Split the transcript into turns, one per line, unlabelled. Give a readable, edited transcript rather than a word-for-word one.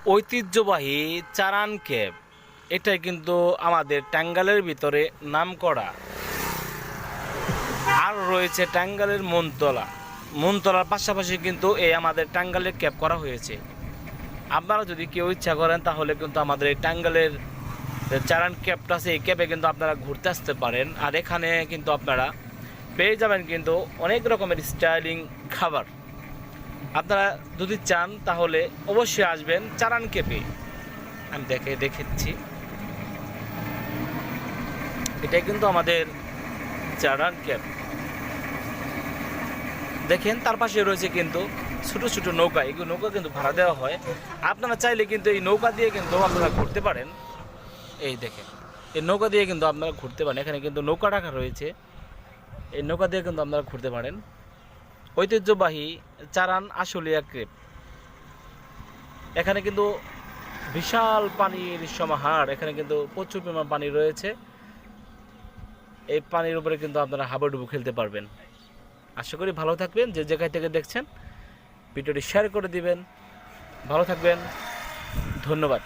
ঐতিহ্যবাহী চারান ক্যাব, এটাই কিন্তু আমাদের টাঙ্গাইলের ভিতরে নামকরা। আর রয়েছে টাঙ্গাইলের মনতলার পাশাপাশি কিন্তু এই আমাদের টাঙ্গাইলের ক্যাব করা হয়েছে। আপনারা যদি কেউ ইচ্ছা করেন তাহলে কিন্তু আমাদের এই টাঙ্গাইলের চারান ক্যাবটা আছে, এই ক্যাবে কিন্তু আপনারা ঘুরতে আসতে পারেন। আর এখানে কিন্তু আপনারা পেয়ে যাবেন কিন্তু অনেক রকমের স্টাইলিং খাবার। আপনারা যদি চান তাহলে অবশ্যই আসবেন চারান ক্যাবে। আমি দেখেছি এটাই কিন্তু আমাদের চারান ক্যাব। দেখেন তার পাশে রয়েছে কিন্তু ছোটো ছোটো নৌকা, এগুলো নৌকা কিন্তু ভাড়া দেওয়া হয়। আপনারা চাইলে কিন্তু এই নৌকা দিয়ে কিন্তু আপনারা ঘুরতে পারেন। এই দেখেন এই নৌকা দিয়ে কিন্তু আপনারা ঘুরতে পারেন, এখানে কিন্তু নৌকা রাখা রয়েছে, এই নৌকা দিয়ে কিন্তু আপনারা ঘুরতে পারেন। ঐতিহ্যবাহী চারান আশুলিয়া ক্রেপ, এখানে কিন্তু বিশাল পানির সমাহার, এখানে কিন্তু প্রচুর পরিমাণ পানি রয়েছে। এই পানির উপরে কিন্তু আপনারা হাবুডুবু খেলতে পারবেন। আশা করি ভালো থাকবেন, যে জায়গায় থেকে দেখছেন ভিডিওটি শেয়ার করে দিবেন। ভালো থাকবেন, ধন্যবাদ।